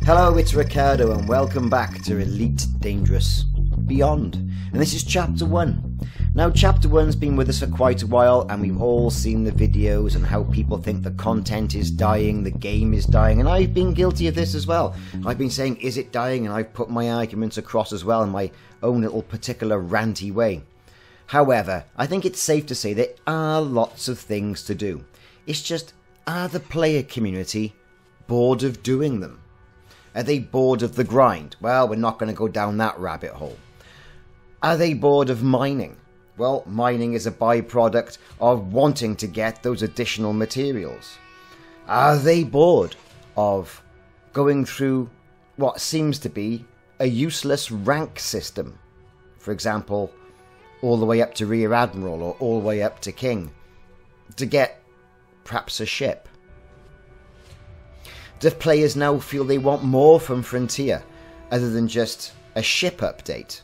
Hello, it's Ricardo and welcome back to Elite Dangerous Beyond. And this is Chapter 1. Now, Chapter 1's been with us for quite a while and we've all seen the videos and how people think the content is dying, the game is dying, and I've been guilty of this as well. I've been saying, is it dying? And I've put my arguments across as well in my own little particular ranty way. However, I think it's safe to say there are lots of things to do. It's just, are the player community bored of doing them? Are they bored of the grind? Well, we're not going to go down that rabbit hole. Are they bored of mining? Well, mining is a byproduct of wanting to get those additional materials. Are they bored of going through what seems to be a useless rank system? For example, all the way up to Rear Admiral or all the way up to King to get perhaps a ship. Do players now feel they want more from Frontier other than just a ship update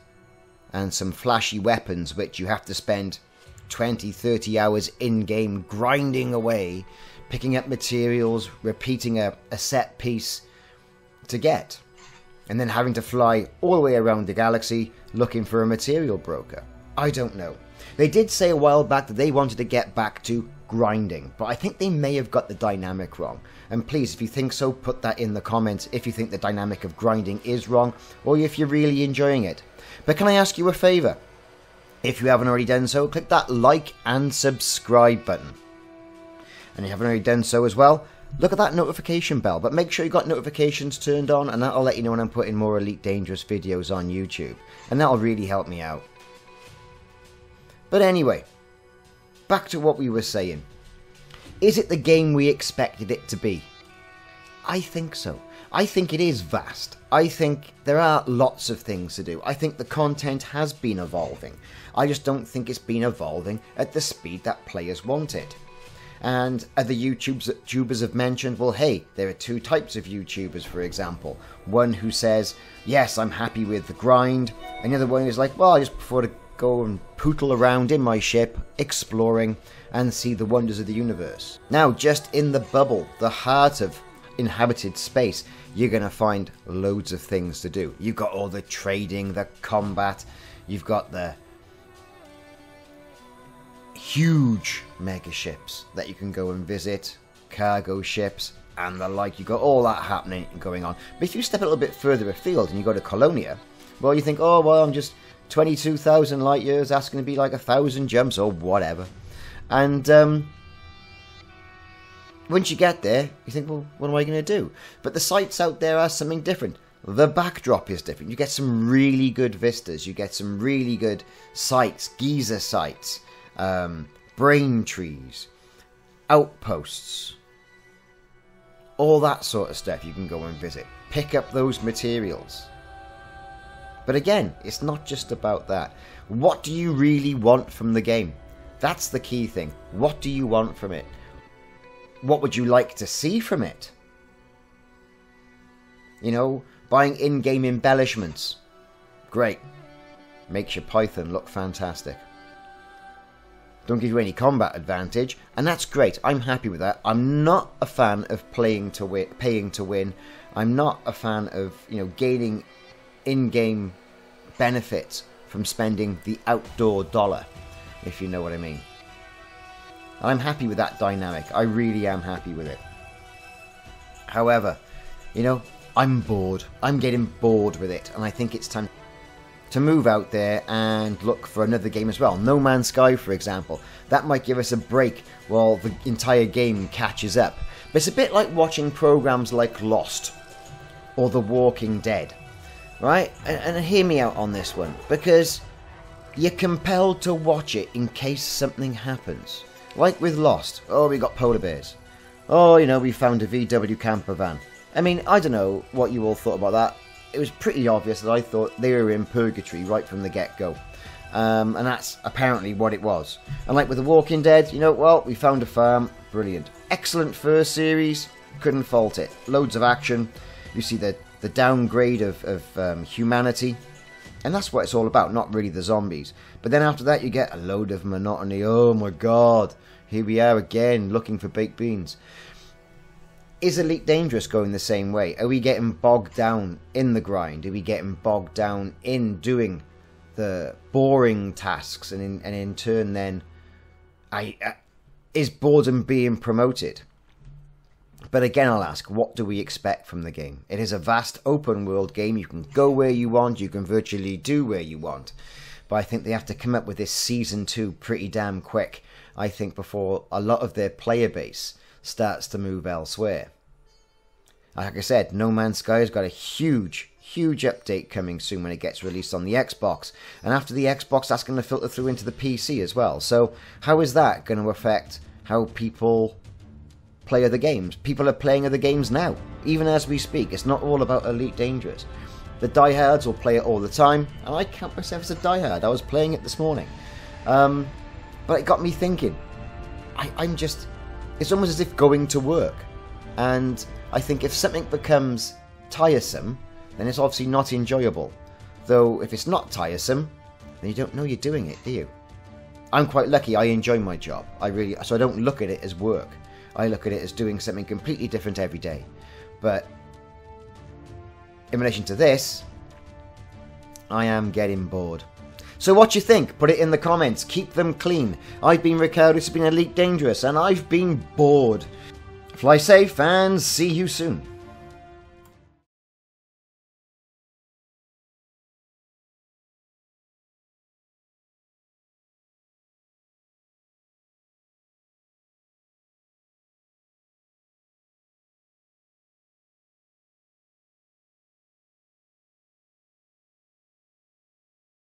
and some flashy weapons which you have to spend 20-30 hours in-game grinding away, picking up materials, repeating a set piece to get, and then having to fly all the way around the galaxy looking for a material broker? I don't know. They did say a while back that they wanted to get back to grinding, but I think they may have got the dynamic wrong. And please, if you think so, put that in the comments if you think the dynamic of grinding is wrong, or if you're really enjoying it. But can I ask you a favour? If you haven't already done so, click that like and subscribe button. And if you haven't already done so as well, look at that notification bell, but make sure you got notifications turned on, and that'll let you know when I'm putting more Elite Dangerous videos on YouTube. And that'll really help me out. But anyway, back to what we were saying. Is it the game we expected it to be? I think so. I think it is vast. I think there are lots of things to do. I think the content has been evolving. I just don't think it's been evolving at the speed that players want it. And other YouTubers have mentioned, well, hey, there are two types of YouTubers, for example. One who says, yes, I'm happy with the grind. And the other one is like, well, I just prefer to go and pootle around in my ship, exploring, and see the wonders of the universe. Now, just in the bubble, the heart of inhabited space, you're going to find loads of things to do. You've got all the trading, the combat, you've got the huge mega ships that you can go and visit, cargo ships, and the like. You've got all that happening and going on. But if you step a little bit further afield and you go to Colonia, well, you think, oh, well, I'm just 22,000 light years, that's going to be like 1,000 jumps or whatever. And once you get there, you think, well, what am I going to do? But the sights out there are something different. The backdrop is different. You get some really good vistas. You get some really good sights, geyser sights, brain trees, outposts, all that sort of stuff you can go and visit. Pick up those materials. But again, it's not just about that. What do you really want from the game? That's the key thing. What do you want from it? What would you like to see from it? You know, buying in-game embellishments. Great. Makes your Python look fantastic. Don't give you any combat advantage, and that's great. I'm happy with that. I'm not a fan of paying to win. I'm not a fan of, gaining in-game benefits from spending the outdoor dollar, if you know what I mean. I'm happy with that dynamic. I really am happy with it. However, I'm bored. I'm getting bored with it, and I think it's time to move out there and look for another game as well. No Man's Sky, for example. That might give us a break while the entire game catches up. But it's a bit like watching programs like Lost or The Walking Dead. Right? And hear me out on this one, because you're compelled to watch it in case something happens. Like with Lost. Oh, we got polar bears. Oh, we found a VW camper van. I mean, I don't know what you all thought about that. It was pretty obvious that I thought they were in purgatory right from the get-go. And that's apparently what it was. And like with The Walking Dead, well, we found a farm. Brilliant. Excellent first series. Couldn't fault it. Loads of action. You see the downgrade of humanity, and that's what it's all about, not really the zombies. But then after that you get a load of monotony. Oh my god, here we are again looking for baked beans. Is Elite Dangerous going the same way? Are we getting bogged down in the grind? Are we getting bogged down in doing the boring tasks, and in turn then is boredom being promoted? But again, I'll ask, what do we expect from the game? It is a vast open world game. You can go where you want, you can virtually do where you want, but I think they have to come up with this Season 2 pretty damn quick, I think, before a lot of their player base starts to move elsewhere. Like I said, No Man's Sky has got a huge update coming soon when it gets released on the Xbox, and after the Xbox that's going to filter through into the PC as well. So how is that going to affect how people play other games? People are playing other games now, even as we speak. It's not all about Elite Dangerous. The diehards will play it all the time, and I count myself as a diehard. I was playing it this morning, but it got me thinking. It's almost as if going to work, and I think if something becomes tiresome, then it's obviously not enjoyable. Though if it's not tiresome, then you don't know you're doing it, do you? I'm quite lucky. I enjoy my job. So I don't look at it as work. I look at it as doing something completely different every day. But in relation to this, I am getting bored. So what do you think? Put it in the comments. Keep them clean. I've been Ricardo, this has been Elite Dangerous, and I've been bored. Fly safe and see you soon.